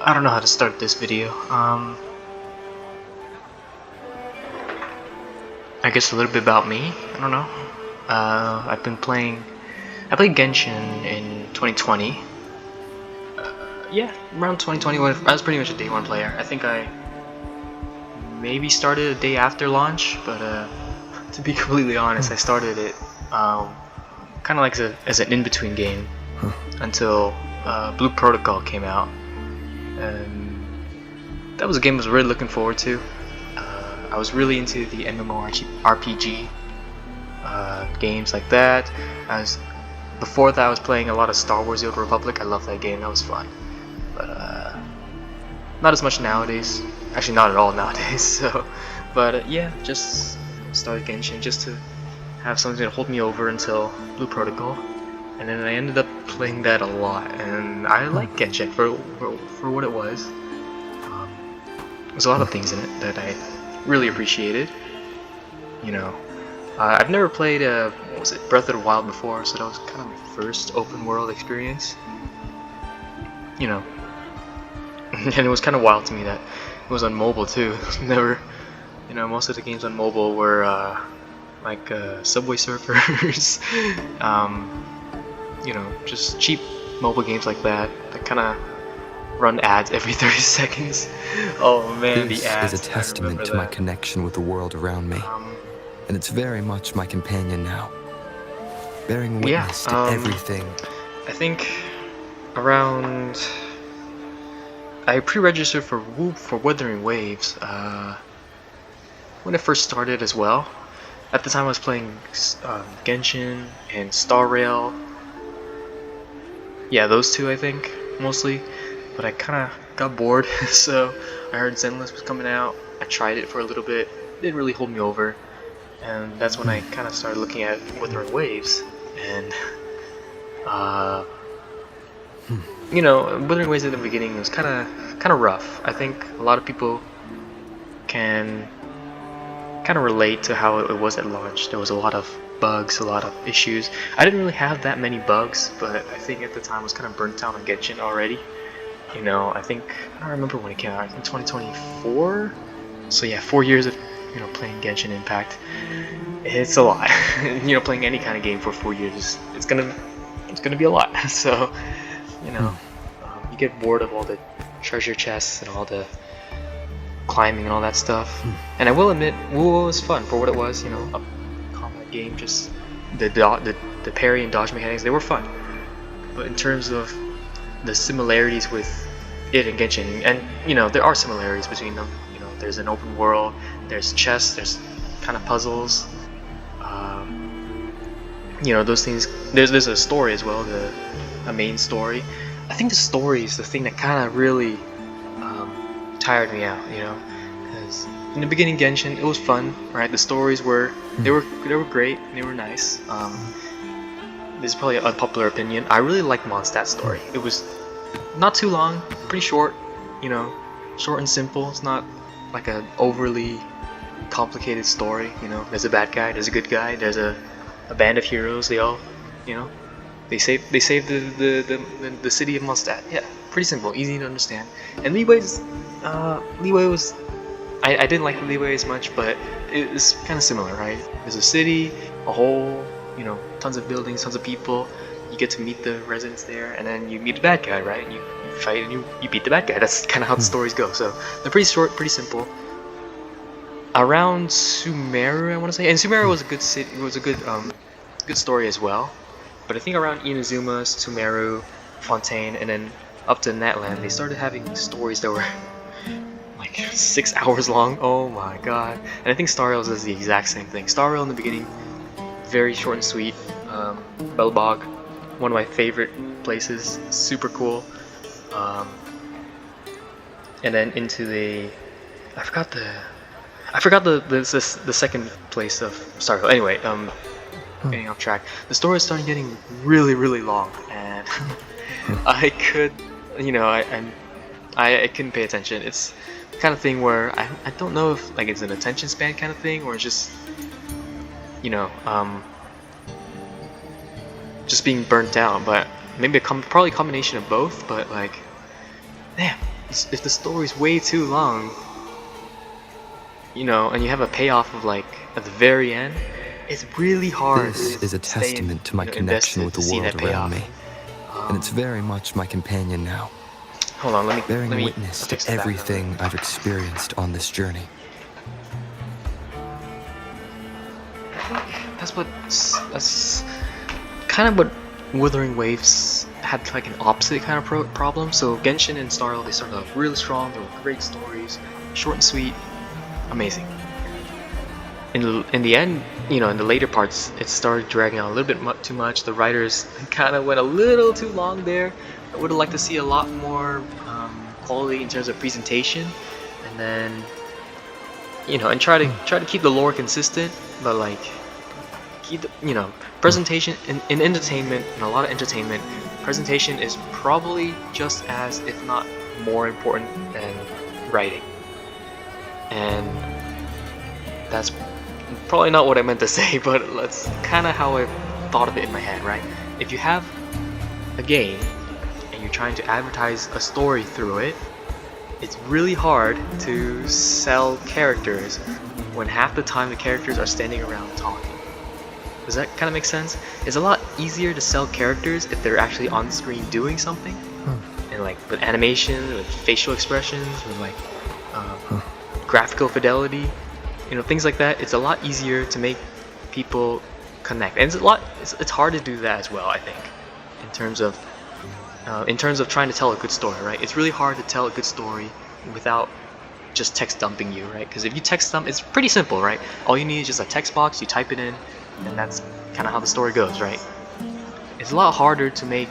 I don't know how to start this video. I guess a little bit about me. I don't know. I played Genshin in 2020. Yeah, around 2020. I was pretty much a day one player. I think I maybe started a day after launch, but to be completely honest, I started it kind of like as an in-between game until Blue Protocol came out, and that was a game I was really looking forward to. I was really into the MMORPG games like that. Before that I was playing a lot of Star Wars: The Old Republic. I love that game, that was fun. But not as much nowadays. Actually, not at all nowadays. So, but yeah, just started Genshin just to have something to hold me over until Blue Protocol, and then I ended up playing that a lot, and I like Genshin for what it was. There's a lot of things in it that I really appreciated. You know, I've never played what was it, Breath of the Wild before, so that was kind of my first open world experience. You know, and it was kind of wild to me that it was on mobile too. It was never, you know, most of the games on mobile were like Subway Surfers, you know, just cheap mobile games like that kind of run ads every 30 seconds. Oh man, this the ads. Is a testament to my connection with the world around me, and it's very much my companion now, bearing witness to everything. I think around I pre-registered for Wuthering Waves when it first started as well. At the time I was playing Genshin and Star Rail. Yeah, those two I think mostly. But I kind of got bored, so I heard Zenless was coming out. I tried it for a little bit. It didn't really hold me over, and that's when I kind of started looking at Wuthering Waves. And you know, Wuthering Waves at the beginning was kind of rough. I think a lot of people can kind of relate to how it was at launch. There was a lot of bugs, a lot of issues. I didn't really have that many bugs, but I think at the time I was kind of burnt out on Genshin already. You know, I don't remember when it came out. I think 2024. So yeah, 4 years of, you know, playing Genshin Impact. It's a lot. You know, playing any kind of game for 4 years, it's gonna be a lot. So, you know, you get bored of all the treasure chests and all the climbing and all that stuff. And I will admit, Wuwa was fun for what it was. You know, a combat game. Just the parry and dodge mechanics, they were fun. But in terms of the similarities with it and Genshin, and you know, there are similarities between them. You know, there's an open world, there's chests, there's kind of puzzles. You know, those things. There's a story as well, a main story. I think the story is the thing that kind of really tired me out. You know, because in the beginning Genshin, it was fun, right? The stories were great, they were nice. This is probably an unpopular opinion. I really liked Mondstadt's story. It was not too long, pretty short, you know, short and simple. It's not like an overly complicated story. You know, there's a bad guy, there's a good guy, there's a band of heroes. They all, you know, they save the city of Mondstadt. Yeah, pretty simple, easy to understand. And Leeway was, I didn't like Leeway as much, but it's kind of similar, right? There's a city, a whole, you know, tons of buildings, tons of people. You get to meet the residents there, and then you meet the bad guy, right? And you fight and you beat the bad guy. That's kind of how the stories go. So they're pretty short, pretty simple. Around Sumeru, I want to say, and Sumeru was a good city. It was a good story as well. But I think around Inazuma, Sumeru, Fontaine, and then up to Natlan, they started having stories that were like 6 hours long. Oh my god! And I think Star Rail does the exact same thing. Star Rail in the beginning, very short and sweet. Belbog, one of my favorite places, super cool. And then into the, I forgot the second place of Star Rail. Anyway, getting off track. The story started getting really long, and I could, you know, I couldn't pay attention. It's the kind of thing where I don't know if like it's an attention span kind of thing, or it's just, you know, just being burnt out. But maybe probably a combination of both, but like, damn, if the story's way too long, you know, and you have a payoff of like at the very end, it's really hard. This is a testament to my connection with the world around me, and it's very much my companion now. Hold on, let me bearing witness to everything I've experienced on this journey. That's kind of what Wuthering Waves had, like an opposite kind of problem. So Genshin and Star Rail, they started off really strong. They were great stories, short and sweet, amazing. In the end, you know, in the later parts, it started dragging on a little bit too much. The writers kind of went a little too long there. I would have liked to see a lot more quality in terms of presentation, and then, you know, and try to keep the lore consistent, but like keep the, you know, presentation in entertainment, and a lot of entertainment, presentation is probably just as, if not more important than writing. And that's probably not what I meant to say, but that's kind of how I thought of it in my head, right? If you have a game and you're trying to advertise a story through it, it's really hard to sell characters when half the time the characters are standing around talking. Does that kind of make sense? It's a lot easier to sell characters if they're actually on screen doing something, and like with animation, with facial expressions, with like graphical fidelity, you know, things like that. It's a lot easier to make people connect, and it's hard to do that as well, I think, in terms of trying to tell a good story, right? It's really hard to tell a good story without just text dumping you, right? Because if you text dump, it's pretty simple, right? All you need is just a text box, you type it in, and that's kind of how the story goes, right? It's a lot harder to make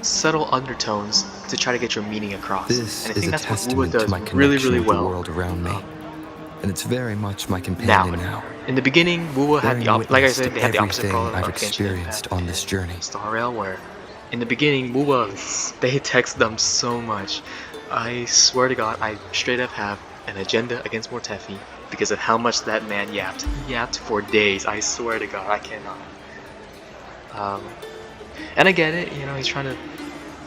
subtle undertones to try to get your meaning across. This and I think is that's a what Wuwa testament to does my really, connection really with well. the world around me, and it's very much my companion now. In the beginning, Wuwa had the like I said, they had the opposite everything problem I've of experienced Genshin on this journey. and Star Rail, where in the beginning, Wuwa, they text them so much. I swear to God, I straight up have an agenda against Mortefi because of how much that man yapped. He yapped for days. I swear to God, I cannot. And I get it, you know, he's trying to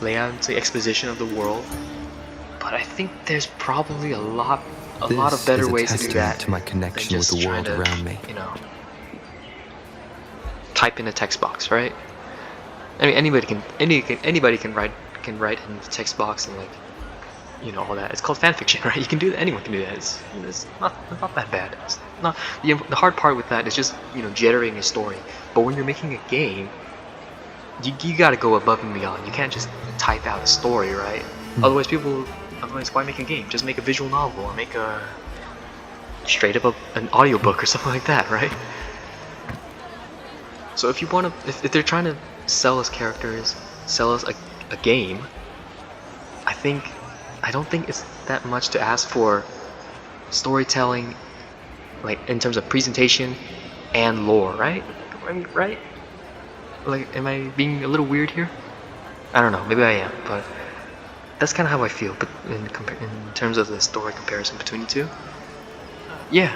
lay out the exposition of the world, but I think there's probably a lot of better ways to do that to my connection with the world around me. You know, type in a text box, right? I mean, anybody can write in the text box and, like, you know, all that. It's called fanfiction, right? You can do that. Anyone can do that. It's not that bad. It's not the hard part with that is just, you know, generating a story. But when you're making a game, you gotta go above and beyond. You can't just type out a story, right? Otherwise, why make a game? Just make a visual novel or make a straight up an audiobook or something like that, right? So if you want to, if they're trying to sell us characters, sell us a game, I don't think it's that much to ask for storytelling, like in terms of presentation and lore, right? I mean, right? Like, am I being a little weird here? I don't know, maybe I am, but that's kind of how I feel. But in terms of the story comparison between the two, yeah,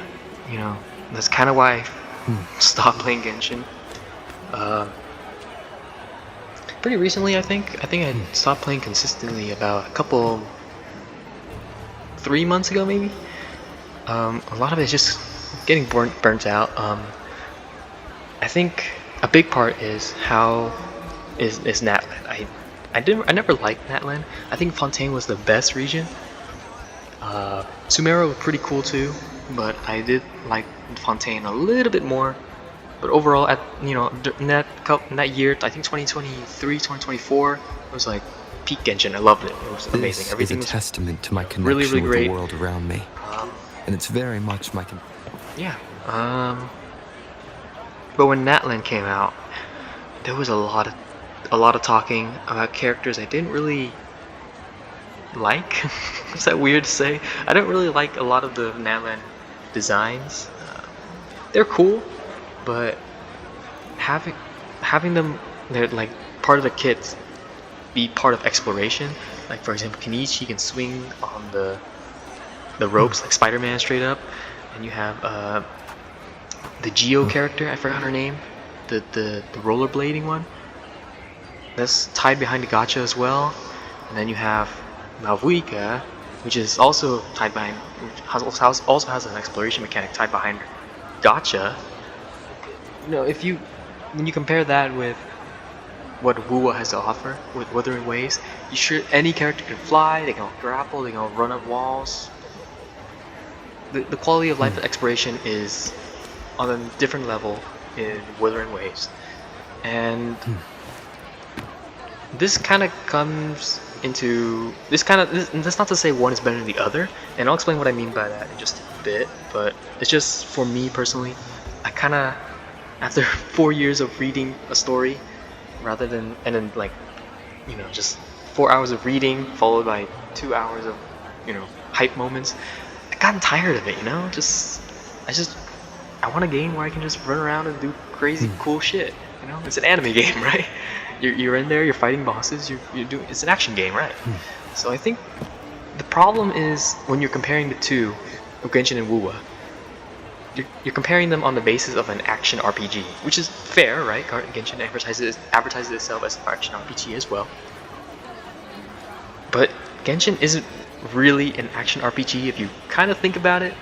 you know, that's kind of why I stopped playing Genshin. Pretty recently, I think I stopped playing consistently about 3 months ago, maybe. A lot of it is just getting burnt out. I think a big part is Natlan. I never liked Natlan. I think Fontaine was the best region. Sumeru was pretty cool too, but I did like Fontaine a little bit more. But overall, in that year, I think 2023, 2024, it was like peak Genshin. I loved it. It was amazing. Everything is a testament to my connection really, really with great. The world around me, and it's very much my. Yeah. But when Natlan came out, there was a lot of talking about characters I didn't really like. Is that weird to say? I don't really like a lot of the Natlan designs. They're cool, but having them, they're like part of the kit, be part of exploration. Like, for example, Kenichi can swing on the ropes like Spider-Man straight up, and you have the Geo character, I forgot her name, the rollerblading one. that's tied behind the gacha as well. And then you have Malvuika, which is also tied behind, which also has an exploration mechanic tied behind gacha. You know, when you compare that with what Wuwa has to offer with Wuthering Waves, any character can fly, they can all grapple, they can all run up walls. The quality of life exploration is on a different level in Wuthering Waves, and this kind of comes into that's not to say one is better than the other, and I'll explain what I mean by that in just a bit. But it's just for me personally, I kind of, after 4 years of reading a story, rather than, and then like, you know, just 4 hours of reading followed by 2 hours of, you know, hype moments, I gotten tired of it, you know. I want a game where I can just run around and do crazy cool shit, you know. It's an anime game, right? You're in there, you're fighting bosses, you're doing, it's an action game, right? So I think the problem is when you're comparing the two, Genshin and Wuwa, you're comparing them on the basis of an action RPG, which is fair, right? Genshin advertises itself as an action RPG as well. But Genshin isn't really an action RPG if you kind of think about it.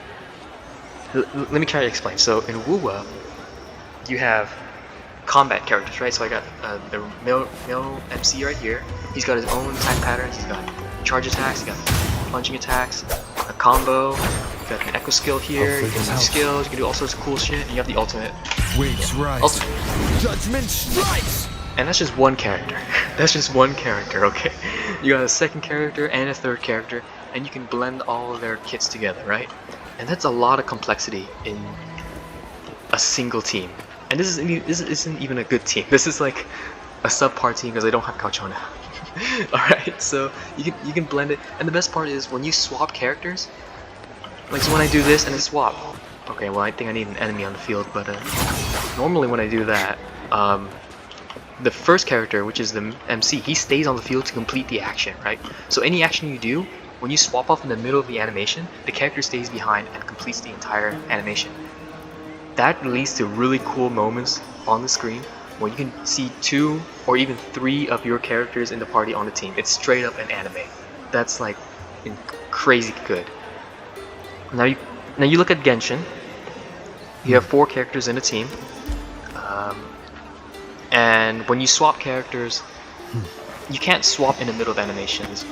Let me try to explain. So in Wuwa, you have combat characters, right? So I got the male MC right here. He's got his own attack patterns. He's got charge attacks, he's got punching attacks, a combo. You got an echo skill here, you can do skills, you can do all sorts of cool shit, and you have the ultimate. Waves rise. Judgment strikes! And that's just one character. That's just one character, okay? You got a second character and a third character, and you can blend all of their kits together, right? And that's a lot of complexity in a single team. And this isn't even a good team. This is like a subpar team because they don't have Kauchona. Alright, so you can blend it, and the best part is when you swap characters. Like, so when I do this and then swap, okay, well I think I need an enemy on the field, but normally when I do that, the first character, which is the MC, he stays on the field to complete the action, right? So any action you do, when you swap off in the middle of the animation, the character stays behind and completes the entire animation. That leads to really cool moments on the screen when you can see 2 or even 3 of your characters in the party on the team. It's straight up an anime. That's like crazy good. Now you look at Genshin. You have 4 characters in a team, and when you swap characters, you can't swap in the middle of animations.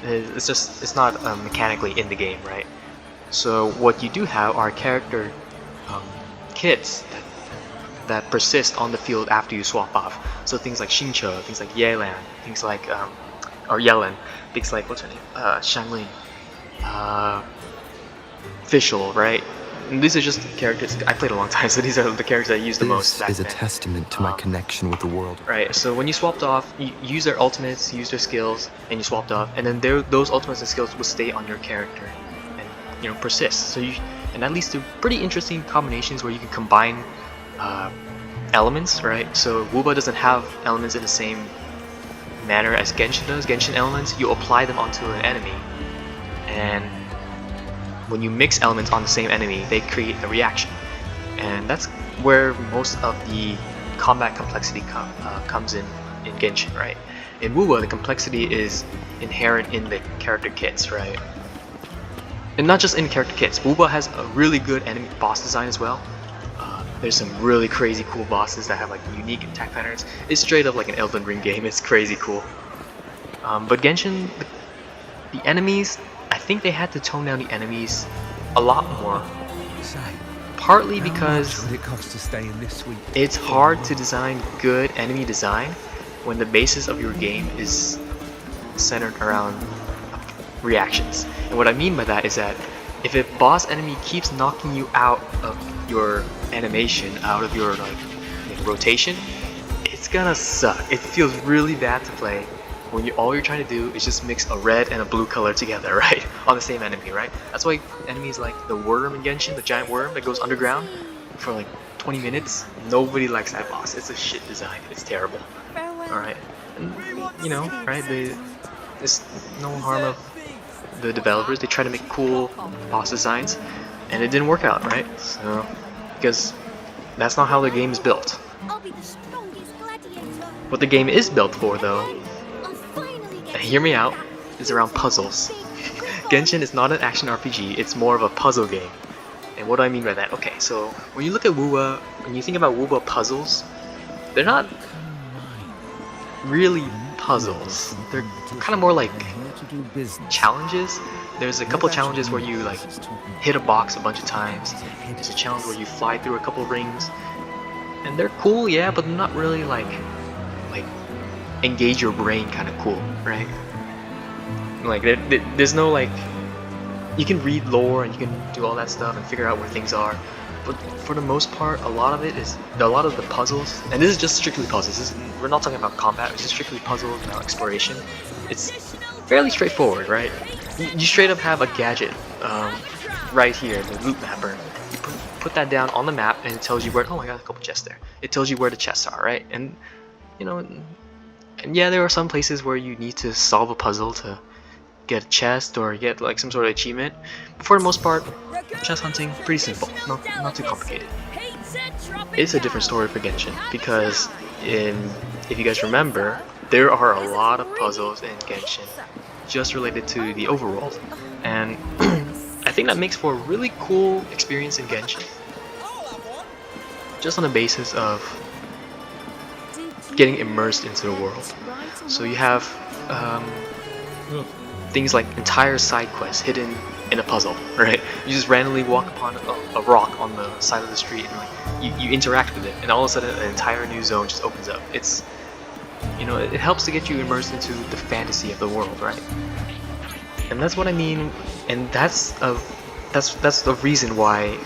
It's not mechanically in the game, right? So what you do have are character kits that persist on the field after you swap off. So things like Xingqiu, things like Yelan, things like or Yellen, things like, what's her name? Shanglin, Fischl, right? And these are just characters I played a long time, so these are the characters I use the most. This is a testament to my connection with the world. Right. So when you swapped off, you use their ultimates, you use their skills, and you swapped off, and then those ultimates and skills will stay on your character and, you know, persist. So and that leads to pretty interesting combinations where you can combine elements, right? So Wuba doesn't have elements in the same manner as Genshin does. Genshin elements, you apply them onto an enemy, and when you mix elements on the same enemy, they create a reaction. And that's where most of the combat complexity comes in Genshin, right? In Wuwa, the complexity is inherent in the character kits, right? And not just in character kits. Wuwa has a really good enemy boss design as well. There's some really crazy cool bosses that have like unique attack patterns. It's straight up like an Elden Ring game. It's crazy cool. But Genshin, the enemies, I think they had to tone down the enemies a lot more. Partly because it's hard to design good enemy design when the basis of your game is centered around reactions. And what I mean by that is that if a boss enemy keeps knocking you out of your animation, out of your rotation, it's gonna suck. It feels really bad to play when all you're trying to do is just mix a red and a blue color together, right? On the same enemy, right? That's why enemies like the worm in Genshin, the giant worm that goes underground for like 20 minutes, nobody likes that boss. It's a shit design. It's terrible. Alright. You know, right? There's no harm of the developers. They try to make cool boss designs, and it didn't work out, right? So, because that's not how the game is built. I'll be the strongest gladiator. What the game is built for, though, and hear me out, is around puzzles. Genshin is not an action RPG, it's more of a puzzle game. And what do I mean by that? Okay, so when you look at Wuwa, when you think about Wuwa puzzles, they're not really puzzles. They're kind of more like challenges. There's a couple challenges where you like hit a box a bunch of times. There's a challenge where you fly through a couple rings. And they're cool, yeah, but they're not really like engage your brain kind of cool, right? Like there's no like, you can read lore and you can do all that stuff and figure out where things are, but for the most part, a lot of the puzzles, and this is just strictly puzzles. We're not talking about combat. It's just strictly puzzles about exploration. It's fairly straightforward, right? You straight up have a gadget right here, the loot mapper. You put that down on the map and it tells you where. Oh, I got a couple chests there. It tells you where the chests are, right? And you know, and yeah, there are some places where you need to solve a puzzle to get a chest or get like some sort of achievement. But for the most part, chest hunting, pretty simple, not too complicated. It's a different story for Genshin because if you guys remember, there are a lot of puzzles in Genshin just related to the overworld, and I think that makes for a really cool experience in Genshin. Just on the basis of getting immersed into the world. So you have things like entire side quests hidden in a puzzle, right? You just randomly walk upon a rock on the side of the street and like you interact with it, and all of a sudden an entire new zone just opens up. It's, you know, it helps to get you immersed into the fantasy of the world, right? And that's what I mean, and that's the reason why,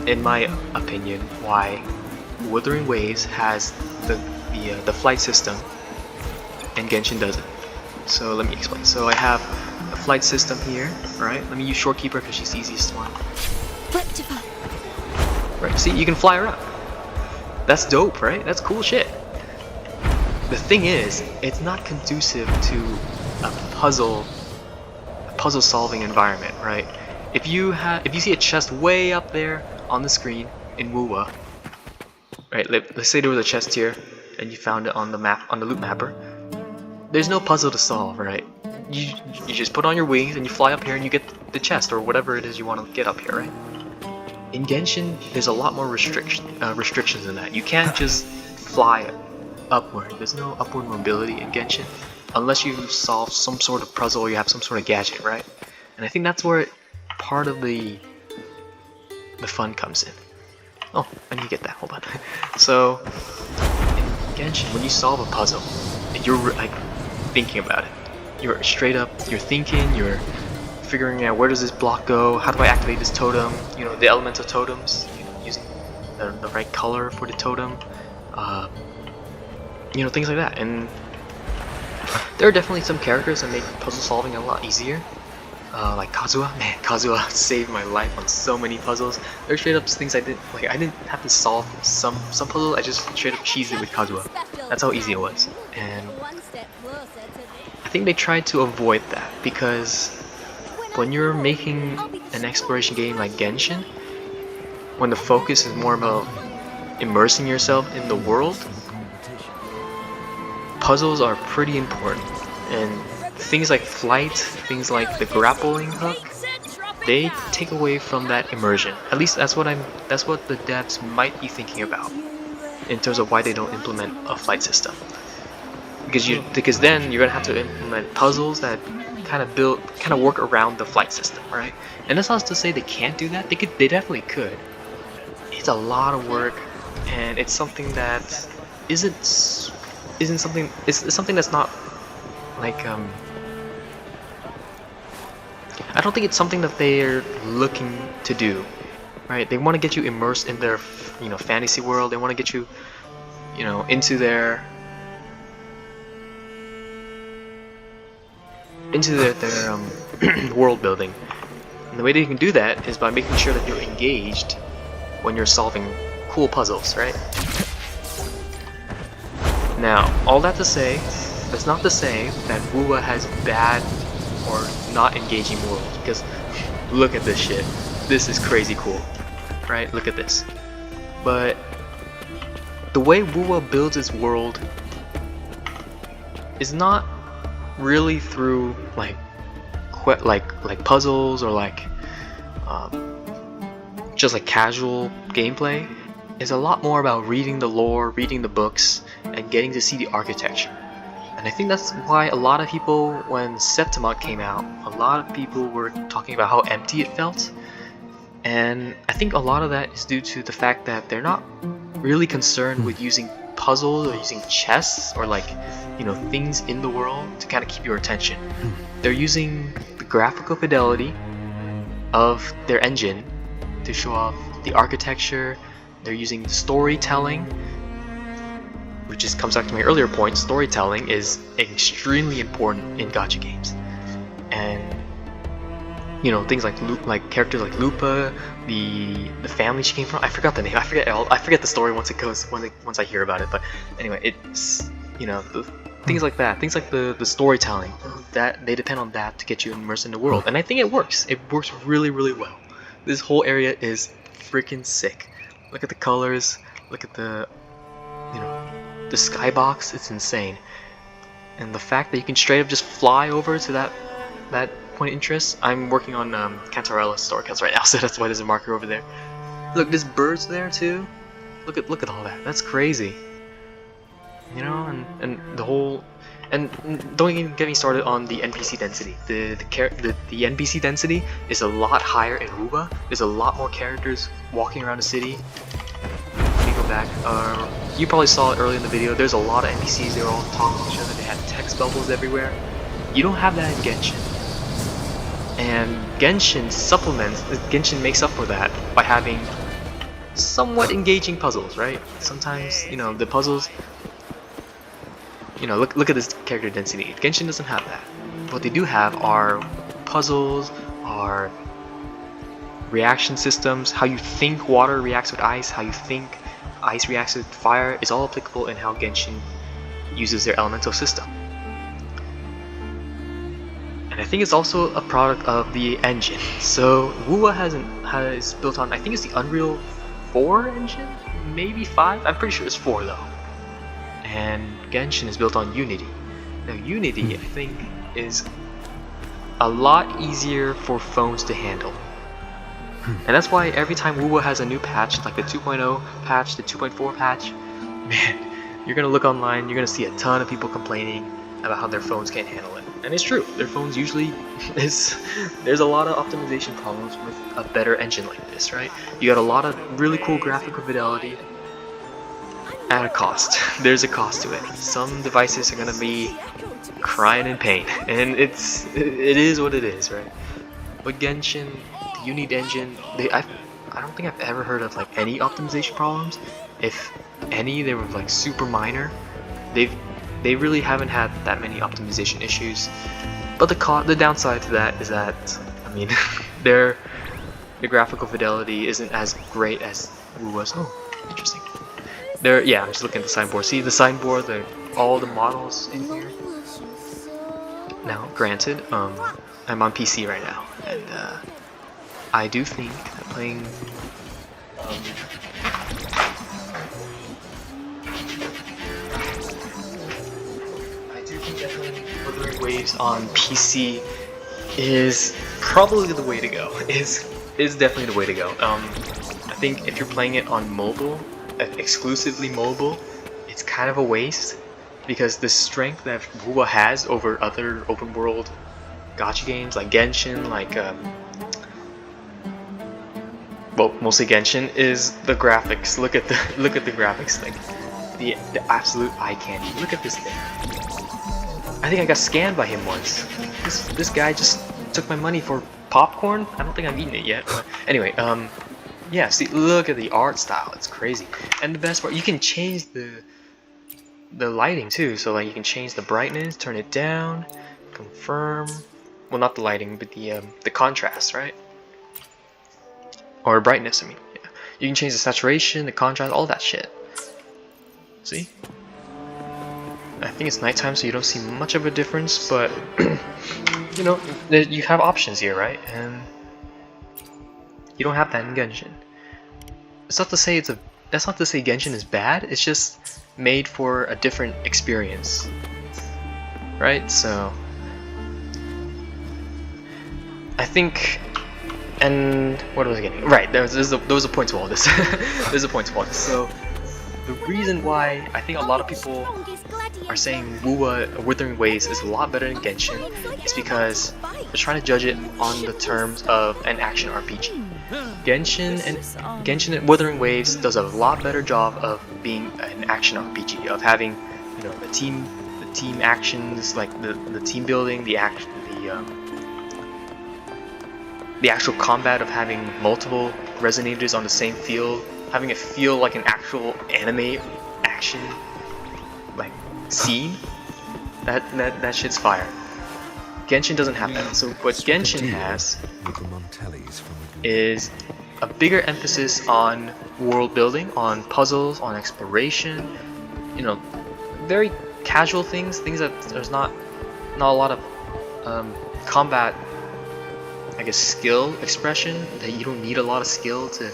in my opinion, why Wuthering Waves has the flight system and Genshin doesn't. So let me explain. So I have a flight system here, right? Let me use Shorekeeper because she's the easiest one. Right, see, you can fly her up. That's dope, right? That's cool shit. The thing is, it's not conducive to a puzzle solving environment, right? If you see a chest way up there on the screen in Wuwa, right? Let's say there was a chest here and you found it on the map, on the loot mapper. There's no puzzle to solve, right? You just put on your wings and you fly up here and you get the chest or whatever it is you want to get up here, right? In Genshin, there's a lot more restrictions than that. You can't just fly upward. There's no upward mobility in Genshin unless you solve some sort of puzzle or you have some sort of gadget, right? And I think that's where part of the fun comes in. Oh, I need to get that. Hold on. So in Genshin, when you solve a puzzle, you're like thinking about it. You're straight up. You're thinking. You're figuring out where does this block go? How do I activate this totem? You know, the elemental totems. You know, using the right color for the totem. You know, things like that. And there are definitely some characters that make puzzle solving a lot easier. Like Kazuha. Man, Kazuha saved my life on so many puzzles. There are straight up things I didn't have to solve some puzzles. I just straight up cheesed it with Kazuha. That's how easy it was. And I think they tried to avoid that because when you're making an exploration game like Genshin, when the focus is more about immersing yourself in the world, puzzles are pretty important. And things like flight, things like the grappling hook, they take away from that immersion. At least that's what the devs might be thinking about in terms of why they don't implement a flight system. Because then you're gonna have to implement puzzles that kind of work around the flight system, right? And that's not to say they can't do that. They definitely could. It's a lot of work, and it's something that isn't something. It's something that's not like I don't think it's something that they're looking to do, right? They want to get you immersed in their, you know, fantasy world. They want to get you, you know, into their world building. And the way they can do that is by making sure that you're engaged when you're solving cool puzzles, right? Now, all that to say, that's not to say that Wuwa has bad or not engaging worlds, because look at this shit. This is crazy cool, right? Look at this. But the way Wuwa builds its world is not really through like puzzles or like just like casual gameplay. It's a lot more about reading the lore, reading the books, and getting to see the architecture. And I think that's why a lot of people, when Septimus came out, a lot of people were talking about how empty it felt. And I think a lot of that is due to the fact that they're not really concerned with using puzzles or using chests or like, you know, things in the world to kind of keep your attention. They're using the graphical fidelity of their engine to show off the architecture. They're using storytelling, which just comes back to my earlier point. Storytelling is extremely important in gacha games, and you know, things like characters like Lupa, the family she came from. I forgot the name. I forget the story once I hear about it. But anyway, it's, you know, things like that. Things like the storytelling that they depend on that to get you immersed in the world. And I think it works. It works really, really well. This whole area is freaking sick. Look at the colors. Look at the, you know, the skybox. It's insane. And the fact that you can straight up just fly over to that point of interest. I'm working on Cantarella's storycounts right now, so that's why there's a marker over there. Look, there's birds there too. Look at all that. That's crazy. You know, and the whole, and don't even get me started on the NPC density. The NPC density is a lot higher in Wuwa. There's a lot more characters walking around the city. Let me go back. You probably saw it earlier in the video. There's a lot of NPCs. They're all talking to each other. They have text bubbles everywhere. You don't have that in Genshin. And Genshin makes up for that by having somewhat engaging puzzles, right? Sometimes, you know, the puzzles, you know, look at this character density. Genshin doesn't have that. What they do have are puzzles, are reaction systems, how you think water reacts with ice, how you think ice reacts with fire is all applicable in how Genshin uses their elemental system. And I think it's also a product of the engine. So Wuwa has built on, I think it's the Unreal 4 engine? Maybe 5? I'm pretty sure it's 4 though. And Genshin is built on Unity. Now Unity, I think, is a lot easier for phones to handle. And that's why every time Wuwa has a new patch, like the 2.0 patch, the 2.4 patch, man, you're gonna look online, you're gonna see a ton of people complaining about how their phones can't handle it. And it's true, their phones usually there's a lot of optimization problems with a better engine like this, right? You got a lot of really cool graphical fidelity at a cost. There's a cost to it. Some devices are gonna be crying in pain, and it is what it is, right? But Genshin, the Unity engine, I don't think I've ever heard of like any optimization problems. If any, they were like super minor. They really haven't had that many optimization issues. But the downside to that is that, I mean, their graphical fidelity isn't as great as Wuwa's. Oh, interesting. Yeah, I'm just looking at the signboard. See the signboard, all the models in here. Now, granted, I'm on PC right now, and I do think that playing Wuthering Waves on PC is probably the way to go. Is definitely the way to go. I think if you're playing it on mobile, exclusively mobile, it's kind of a waste, because the strength that Wuwa has over other open world gacha games like Genshin, like well, mostly Genshin, is the graphics. Look at the graphics, like the absolute eye candy. Look at this thing. I think I got scammed by him once. This guy just took my money for popcorn. I don't think I've eaten it yet, but anyway, yeah, see, look at the art style. It's crazy. And the best part, you can change the lighting too. So like you can change the brightness, turn it down, confirm. Well, not the lighting, but the contrast, right? Or brightness, I mean. Yeah. You can change the saturation, the contrast, all that shit. See? I think it's nighttime, so you don't see much of a difference, but you know, you have options here, right? And you don't have that in Genshin. It's not to say that's not to say Genshin is bad. It's just made for a different experience. right? So I think, and what was I getting? Right, there was a point to all this. There's a point to all this. So the reason why I think a lot of people are saying Wuwa Withering Waves is a lot better than Genshin is because they're trying to judge it on the terms of an action RPG. Genshin and Wuthering Waves does a lot better job of being an action RPG, of having, you know, the team actions, like the team building, the actual combat of having multiple resonators on the same field, having it feel like an actual anime action like scene. That shit's fire. Genshin doesn't have that. So what Genshin has is a bigger emphasis on world building, on puzzles, on exploration. You know, very casual things that there's not a lot of combat, I guess, skill expression, that you don't need a lot of skill to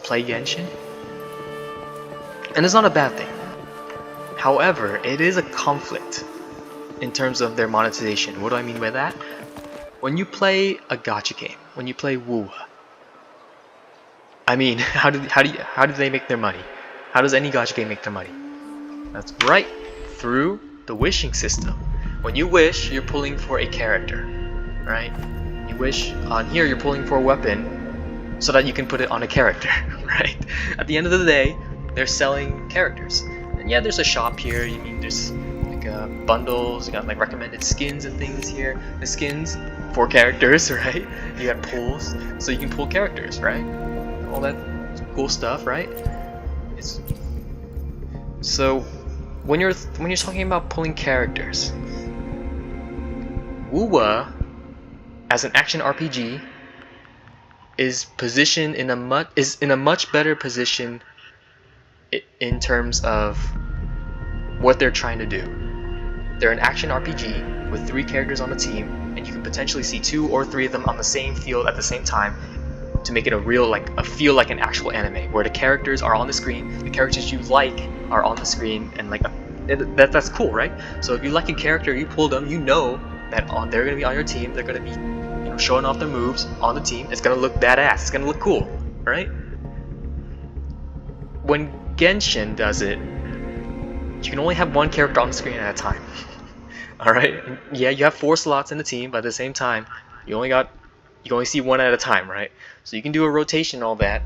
play Genshin. And it's not a bad thing. However, it is a conflict in terms of their monetization. What do I mean by that? When you play a gacha game, when you play Wuwa, I mean, how do they make their money? How does any gacha game make their money? That's right, through the wishing system. When you wish, you're pulling for a character, right? You wish on here, you're pulling for a weapon so that you can put it on a character, right? At the end of the day, they're selling characters. And yeah, there's a shop here. I mean, there's like bundles. You got like recommended skins and things here. The skins for characters, right? You got pulls, so you can pull characters, right? All that cool stuff, right? So when you're talking about pulling characters, Wuwa as an action RPG is positioned in a much better position in terms of what they're trying to do. They're an action RPG with 3 characters on the team, and you can potentially see 2 or 3 of them on the same field at the same time to make it a feel like an actual anime, where the characters are on the screen, the characters you like are on the screen, and like that's cool, right? So if you like a character, you pull them, you know that they're gonna be on your team, they're gonna be, you know, showing off their moves on the team. It's gonna look badass, it's gonna look cool, right? When Genshin does it, you can only have 1 character on the screen at a time. Alright? Yeah, you have 4 slots in the team, but at the same time, you can only see 1 at a time, right? So you can do a rotation and all that,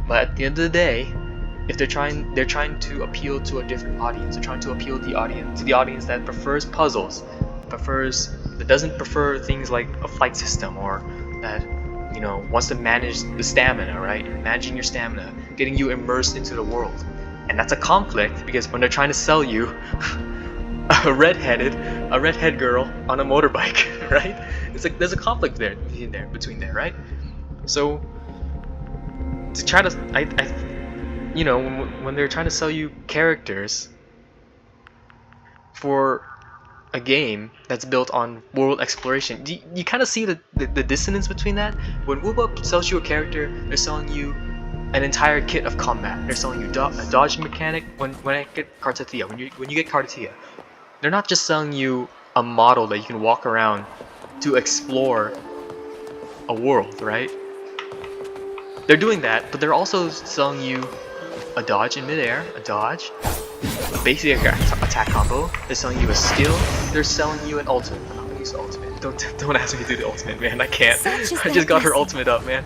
but at the end of the day, if they're trying to appeal to a different audience, they're trying to appeal to the audience that prefers puzzles, that doesn't prefer things like a fight system, or that, you know, wants to manage the stamina, right? Managing your stamina, getting you immersed into the world. And that's a conflict, because when they're trying to sell you a redhead girl on a motorbike, right? It's like there's a conflict between there, right? So to try to, you know, when they're trying to sell you characters for a game that's built on world exploration, you kind of see the dissonance between that. When Wuwa sells you a character, they're selling you an entire kit of combat. They're selling you a dodging mechanic. When I get Kartathea, when you get Kartathea, they're not just selling you a model that you can walk around to explore a world, right? They're doing that, but they're also selling you a dodge in midair, a dodge, a basic attack combo. They're selling you a skill. They're selling you an ultimate. I'm not gonna use the ultimate. Don't ask me to do the ultimate, man. I can't. I just got her ultimate up, man.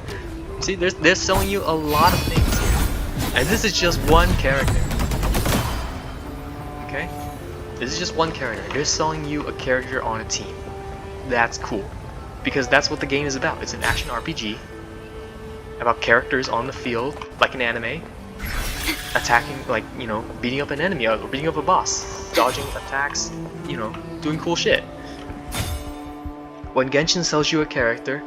See, they're selling you a lot of things here, and this is just 1 character. Okay, this is just 1 character. They're selling you a character on a team. That's cool, because that's what the game is about. It's an action RPG about characters on the field, like an anime, attacking, like, you know, beating up an enemy or beating up a boss, dodging attacks, you know, doing cool shit. When Genshin sells you a character,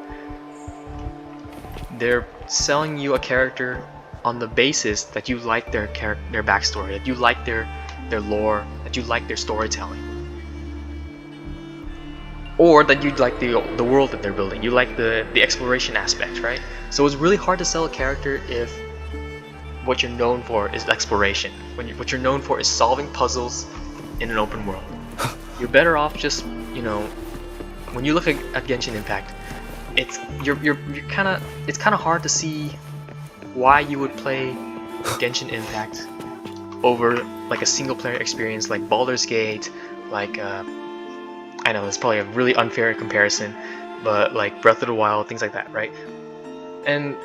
they're selling you a character on the basis that you like their backstory, that you like their lore, that you like their storytelling, or that you like the world that they're building. You like the exploration aspect, right? So it's really hard to sell a character if what you're known for is exploration. What you're known for is solving puzzles in an open world. you're better off just, you know, when you look at Genshin Impact, it's kind of hard to see why you would play Genshin Impact over like a single player experience like Baldur's Gate, like I know it's probably a really unfair comparison, but like Breath of the Wild, things like that, right? And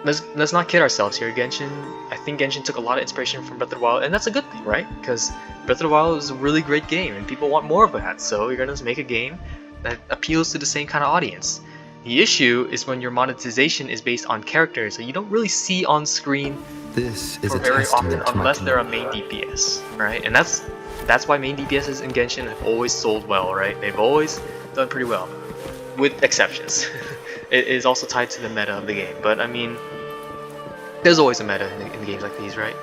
let's not kid ourselves here. I think Genshin took a lot of inspiration from Breath of the Wild, and that's a good thing, right? Because Breath of the Wild is a really great game, and people want more of that. So you're gonna make a game that appeals to the same kind of audience. The issue is when your monetization is based on characters that you don't really see on screen for very often unless they're a main DPS, right? And that's why main DPSs in Genshin have always sold well, right? They've always done pretty well, with exceptions. It is also tied to the meta of the game, but I mean, there's always a meta in games like these, right?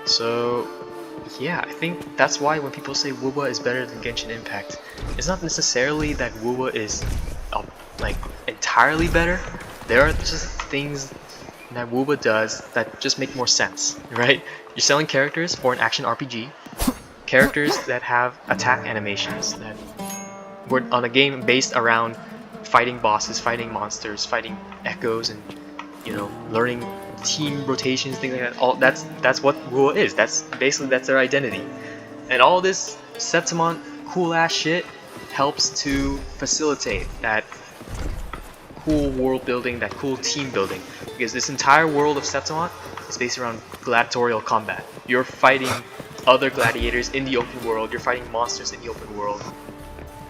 So yeah, I think that's why when people say Wuwa is better than Genshin Impact, it's not necessarily that Wuwa is like entirely better. There are just things that Wuwa does that just make more sense, right? You're selling characters for an action RPG, characters that have attack animations that were on a game based around fighting bosses, fighting monsters, fighting echoes, and you know, learning team rotations, things like that. All that's what Wuwa is. That's their identity, and all this Septimon cool ass shit helps to facilitate that cool world building, that cool team building, because this entire world of Septimon is based around gladiatorial combat. You're fighting other gladiators in the open world, you're fighting monsters in the open world,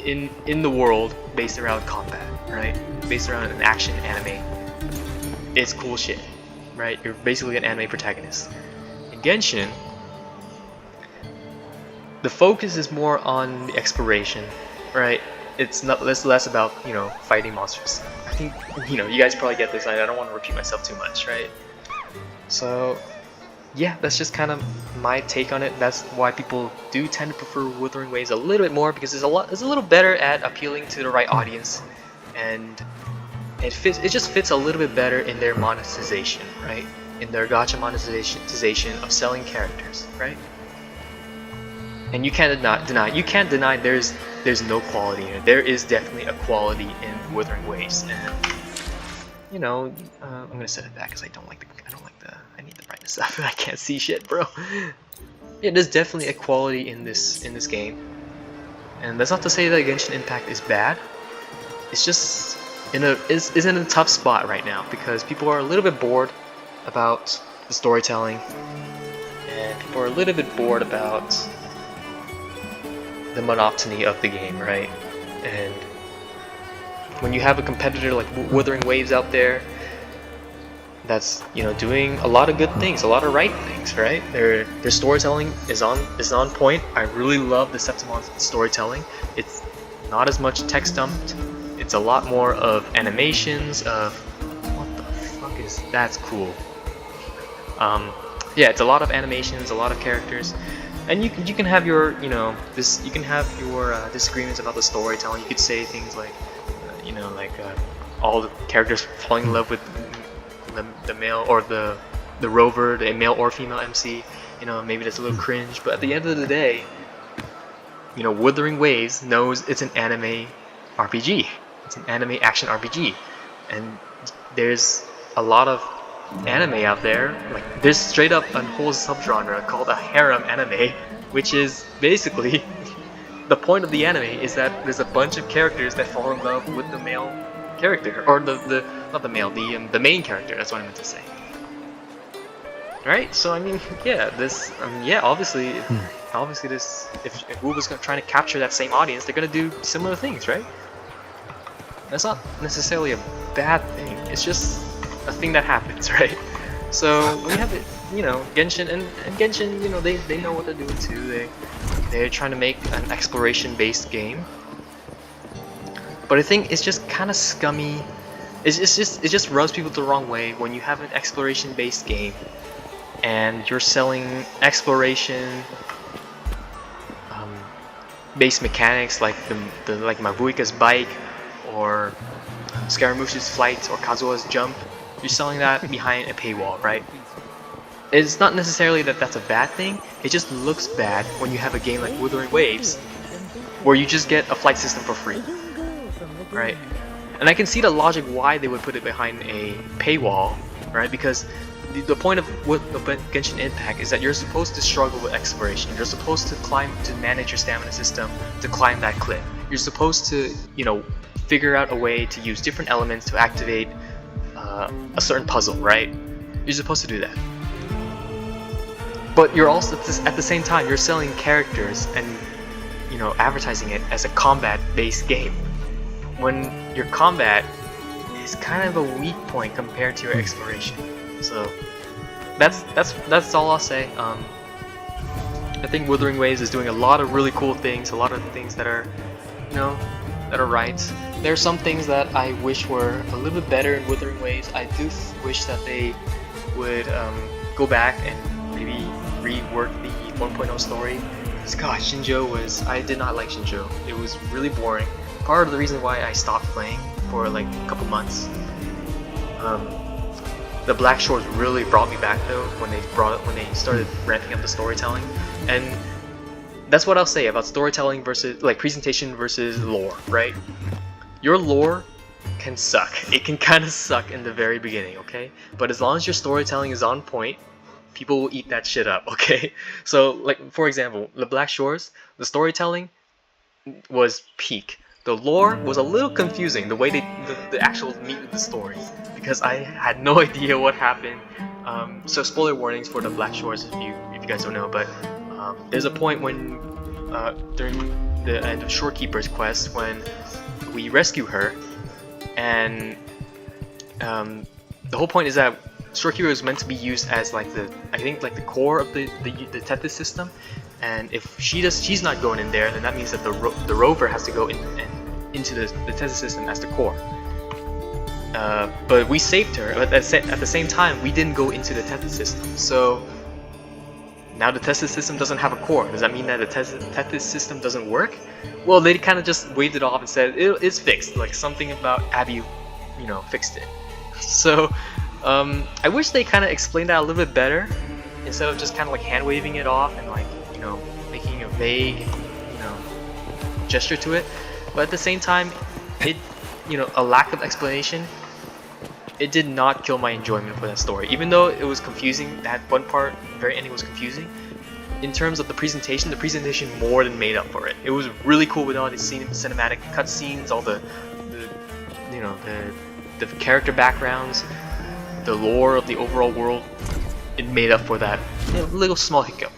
in the world based around combat, right? Based around an action anime. It's cool shit, right? You're basically an anime protagonist. In Genshin, the focus is more on the exploration, right? It's less about, you know, fighting monsters. I think, you know, you guys probably get this. I don't want to repeat myself too much, right? So yeah, that's just kind of my take on it. That's why people do tend to prefer Wuthering Waves a little bit more, because it's a little better at appealing to the right audience, and it just fits a little bit better in their monetization, right? In their gacha monetization of selling characters, right? And you can't deny there's no quality in it. There is definitely a quality in Wuthering Waves, and you know, I'm gonna set it back because I need the brightness up. I can't see shit, bro. Yeah, there's definitely a quality in this game, and that's not to say that Genshin Impact is bad. It's just is in a tough spot right now because people are a little bit bored about the storytelling, and people are a little bit bored about the monotony of the game, right? And when you have a competitor like Wuthering Waves out there that's, you know, doing a lot of good things, a lot of right things, right? Their storytelling is on point. I really love the Septimon storytelling. It's not as much text dumped. It's a lot more of animations of what the fuck is that's cool. Yeah, it's a lot of animations, a lot of characters. And you can have your, you know, disagreements about the storytelling. You could say things like, you know, like all the characters falling in love with the male or the rover, the male or female MC. You know, maybe that's a little cringe, but at the end of the day, you know, Wuthering Waves knows it's an anime RPG. It's an anime action RPG, and there's a lot of anime out there. Like, there's straight up a whole subgenre called a harem anime, which is basically the point of the anime is that there's a bunch of characters that fall in love with the male character, or the main character. That's what I meant to say. Right? So I mean, yeah, obviously this if Wuwa's trying to capture that same audience, they're gonna do similar things, right? That's not necessarily a bad thing. It's just a thing that happens, right? So when you have it, you know, Genshin and Genshin, you know, they know what they're doing too. They're trying to make an exploration-based game, but I think it's just kind of scummy. It just rubs people the wrong way when you have an exploration-based game and you're selling exploration based mechanics like like Mabuika's bike or Scaramouche's flight or Kazuha's jump. You're selling that behind a paywall, right? It's not necessarily that that's a bad thing. It just looks bad when you have a game like Wuthering Waves where you just get a flight system for free, right? And I can see the logic why they would put it behind a paywall, right? Because the point of Genshin Impact is that you're supposed to struggle with exploration. You're supposed to manage your stamina system to climb that cliff. You're supposed to, you know, figure out a way to use different elements to activate a certain puzzle, right? You're supposed to do that. But you're also at the same time you're selling characters and, you know, advertising it as a combat-based game, when your combat is kind of a weak point compared to your exploration. So that's all I'll say. I think Wuthering Waves is doing a lot of really cool things, a lot of things that are, you know, that are right. There are some things that I wish were a little bit better in Wuthering Waves. I do wish that they would go back and maybe rework the 1.0 story. Gosh, I did not like Shinjo. It was really boring. Part of the reason why I stopped playing for like a couple months. The Black Shores really brought me back though when they started ramping up the storytelling, and that's what I'll say about storytelling versus like presentation versus lore, right? Your lore can suck. It can kind of suck in the very beginning, okay? But as long as your storytelling is on point, people will eat that shit up, okay? So like for example, the Black Shores, the storytelling was peak. The lore was a little confusing, the way the actual meat of the story, because I had no idea what happened. So spoiler warnings for the Black Shores if you guys don't know, but there's a point when during the end of Shorekeeper's quest when we rescue her, and the whole point is that Shorekeeper is meant to be used as like the core of the Tethys system, and if she's not going in there, then that means that the rover has to go into the Tethys system as the core. But we saved her, but at the same time we didn't go into the Tethys system, so now the Tethys system doesn't have a core. Does that mean that the Tethys system doesn't work? Well, they kind of just waved it off and said it's fixed, like something about Abby, you know, fixed it. So I wish they kind of explained that a little bit better, instead of just kind of like hand waving it off and like, you know, making a vague, you know, gesture to it. But at the same time, it, you know, a lack of explanation, it did not kill my enjoyment for that story. Even though it was confusing, that one part, the very ending was confusing, in terms of the presentation more than made up for it. It was really cool with all the cinematic cutscenes, all the you know, the character backgrounds, the lore of the overall world. It made up for that, you know, little small hiccup.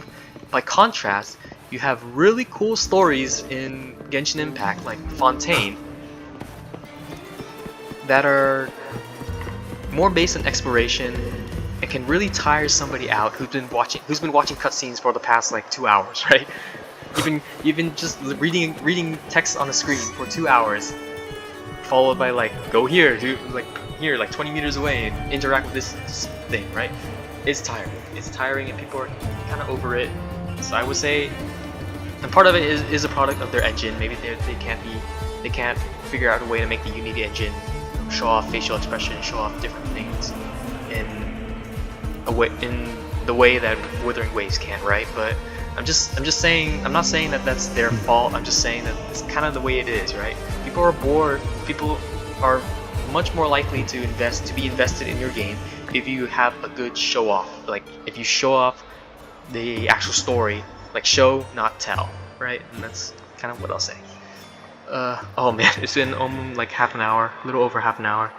By contrast, you have really cool stories in Genshin Impact, like Fontaine, that are more based on exploration and can really tire somebody out who's been watching cutscenes for the past like 2 hours, right? Even just reading text on the screen for 2 hours, followed by like go here, do like here, like 20 meters away, and interact with this thing, right? It's tiring. It's tiring, and people are kind of over it. So I would say, and part of it is a product of their engine. Maybe they can't figure out a way to make the Unity engine show off facial expression, show off different things in the way that Wuthering Waves can, right? But I'm just saying, I'm not saying that that's their fault. I'm just saying that it's kind of the way it is, right? People are bored. People are much more likely to be invested in your game if you have a good show off. Like if you show off the actual story, like show, not tell, right? And that's kind of what I'll say. Oh man, it's been almost like half an hour, a little over half an hour.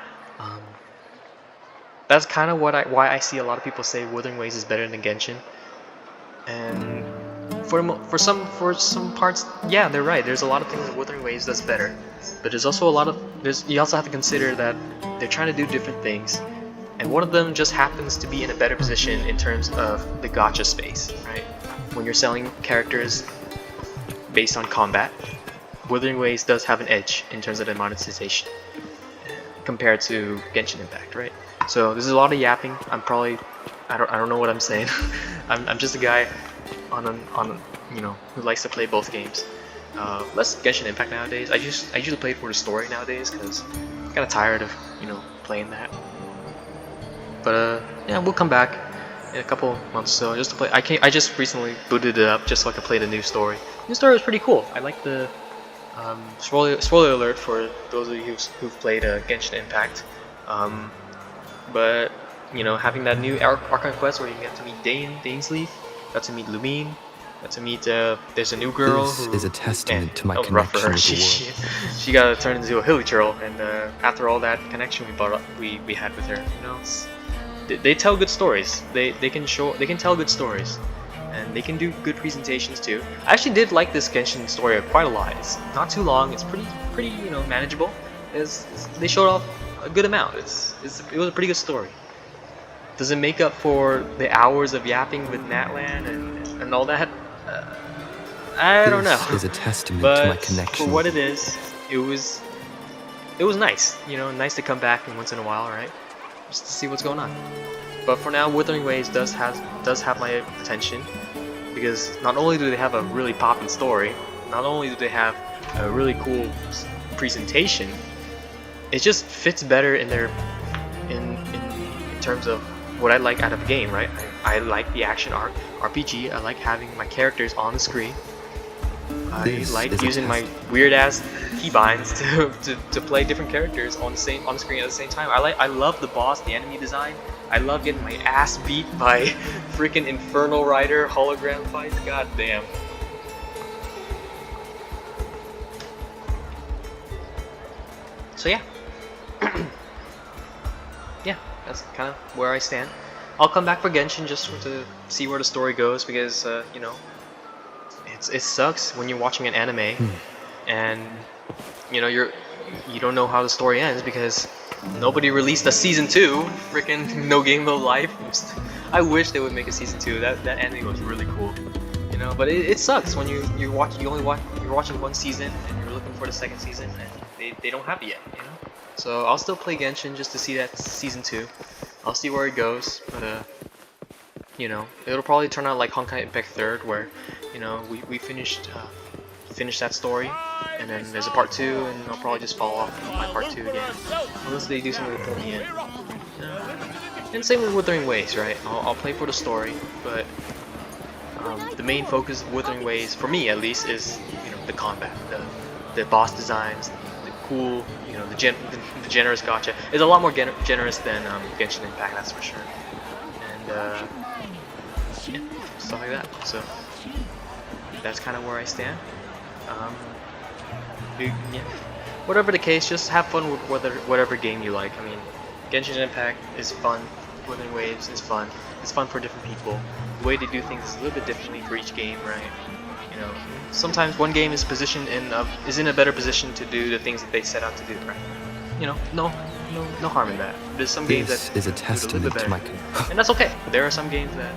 That's kind of why I see a lot of people say Wuthering Waves is better than Genshin. And for some parts, yeah, they're right. There's a lot of things that Wuthering Waves does better, but there's also a lot of you also have to consider that they're trying to do different things, and one of them just happens to be in a better position in terms of the gacha space, right? When you're selling characters based on combat, Wuthering Waves does have an edge in terms of the monetization compared to Genshin Impact, right? So this is a lot of yapping. I don't know what I'm saying. I'm just a guy you know, who likes to play both games. Less Genshin Impact nowadays. I usually play for the story nowadays because I'm kind of tired of, you know, playing that. But yeah, we'll come back in a couple months or so just to play. I just recently booted it up just so I could play the new story. The new story was pretty cool. I like the Spoiler alert for those of you who've played Genshin Impact. But you know, having that new Archon quest where you get to meet Dainsleif, got to meet Lumine, got to meet there's a new girl This who is a testament to my that was rough for her. connection with the world. She got turned into a hilly churl, and after all that connection we had with her, you know, they tell good stories. They can tell good stories, and they can do good presentations too. I actually did like this Genshin story quite a lot. It's not too long. It's pretty you know, manageable. They showed off a good amount. It was a pretty good story. Does it make up for the hours of yapping with Natlan and all that? I don't know. This is a testament but to my connection. For what it is, it was nice. You know, nice to come back once in a while, right? Just to see what's going on. But for now, Wuthering Waves does have my attention, because not only do they have a really poppin' story, not only do they have a really cool presentation, it just fits better in their in terms of what I like out of a game, right? I like the action RPG. I like having my characters on the screen. I like using my weird ass keybinds to play different characters on the screen at the same time. I love the boss, the enemy design. I love getting my ass beat by freaking Infernal Rider hologram fights. God damn. So yeah. Yeah, that's kind of where I stand. I'll come back for Genshin just to see where the story goes, because you know, it sucks when you're watching an anime and you know you don't know how the story ends because nobody released a season 2. Freaking No Game No Life. I wish they would make a season 2. That anime was really cool, you know. But it sucks when you're watching one season and you're looking for the second season and they don't have it yet, you know. So I'll still play Genshin just to see that season 2. I'll see where it goes, but you know, it'll probably turn out like Honkai Impact 3rd, where you know we finished that story, and then there's a part 2, and I'll probably just follow up by part 2 again, unless they do something to pull me in. And same with Wuthering Waves, right? I'll play for the story, but the main focus of Wuthering Waves, for me at least, is you know the combat, the boss designs, the cool, you know, the generous gacha. It's a lot more generous than Genshin Impact, that's for sure. And yeah, stuff like that. So that's kind of where I stand. Yeah. Whatever the case, just have fun with whatever game you like. I mean, Genshin Impact is fun. Wuthering Waves is fun. It's fun for different people. The way they do things is a little bit differently for each game, right? You know, sometimes one game is is in a better position to do the things that they set out to do, right? You know, no harm in that. There's some games that is a testament to my and that's okay. There are some games that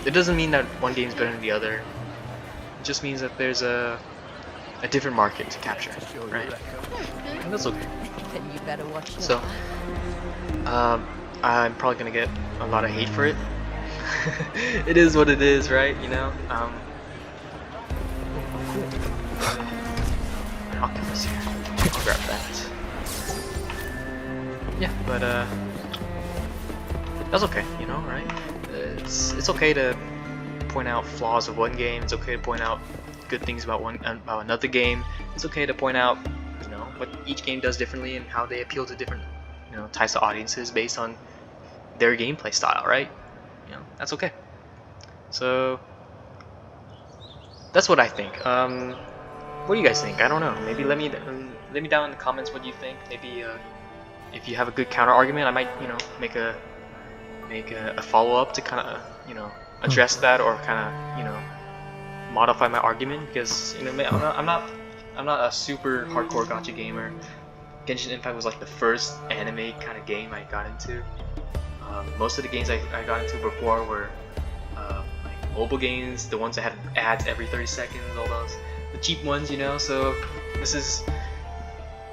it doesn't mean that one game is better than the other. It just means that there's a different market to capture, right? And that's okay. Then you better watch So, I'm probably gonna get a lot of hate for it. It is what it is, right? You know. Octopus here. I'll grab that. Yeah, but that's okay, you know, right? It's okay to point out flaws of one game. It's okay to point out good things about another game. It's okay to point out, you know, what each game does differently and how they appeal to different, you know, types of audiences based on their gameplay style, right? You know, that's okay. So that's what I think. What do you guys think? I don't know. Maybe let me down in the comments what you think. Maybe if you have a good counter argument, I might, you know, make a follow up to kind of, you know, address that, or kind of, you know, modify my argument, because you know I'm not a super hardcore gacha gamer. Genshin Impact was like the first anime kind of game I got into. Most of the games I got into before were like mobile games, the ones that had ads every 30 seconds, all those, the cheap ones, you know. So this is,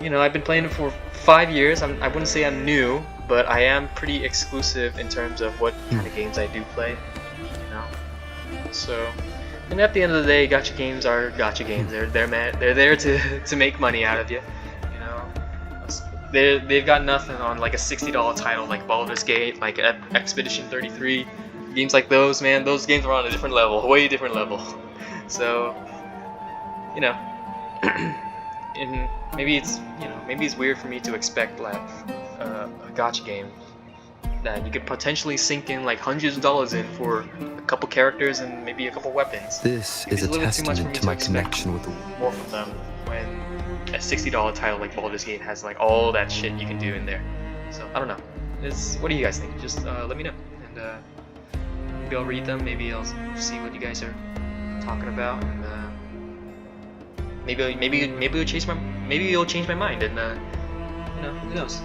you know, I've been playing it for 5 years. I wouldn't say I'm new, but I am pretty exclusive in terms of what kind of games I do play, you know. So, and at the end of the day, gacha games are gacha games. They're there to make money out of you, you know. They've got nothing on like a $60 title like Baldur's Gate, like Expedition 33. Games like those, man, those games are on a different level, way different level. So, you know, and maybe it's maybe it's weird for me to expect like a gacha game that you could potentially sink in like hundreds of dollars in for a couple characters and maybe a couple weapons. This is a testament to my connection with the world. More from them when a $60 title like Baldur's Gate has like all that shit you can do in there. So I don't know. What do you guys think? Just let me know, and maybe I'll read them. Maybe I'll see what you guys are talking about, and maybe you'll change my mind, and who knows.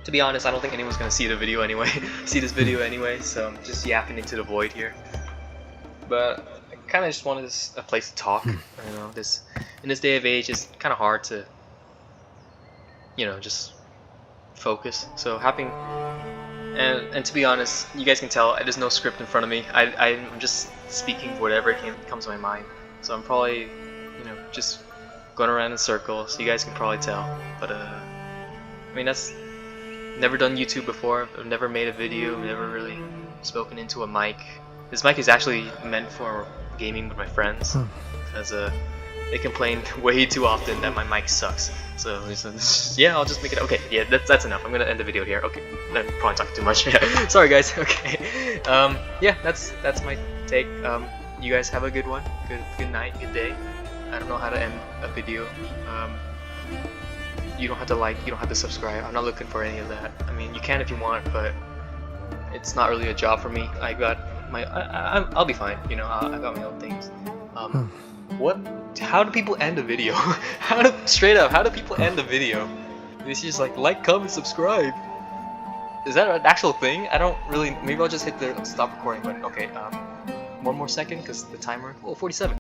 To be honest, I don't think anyone's gonna see the video anyway. See this video anyway, so I'm just yapping into the void here. But I kind of just wanted a place to talk. In this day of age, it's kind of hard to, just focus. So and to be honest, you guys can tell there's no script in front of me. I'm just speaking whatever comes to my mind. So I'm probably, just going around in circles. You guys can probably tell. But that's. Never done YouTube before. I've never made a video. Never really spoken into a mic. This mic is actually meant for gaming with my friends, because they complain way too often that my mic sucks. So yeah, I'll just make it. Okay, yeah, that's enough. I'm gonna end the video here. Okay, I'm probably talking too much. Sorry guys. Okay. Yeah, that's my take. You guys have a good one. Good night. Good day. I don't know how to end a video. You don't have to like, you don't have to subscribe. I'm not looking for any of that. I mean, you can if you want, but it's not really a job for me. I got my, I'll be fine. I got my own things. How do people end a video? Straight up, how do people end a video? It's just like, comment, subscribe. Is that an actual thing? I don't really. Maybe I'll just hit the stop recording button. Okay. One more second, because the timer. Oh, 47.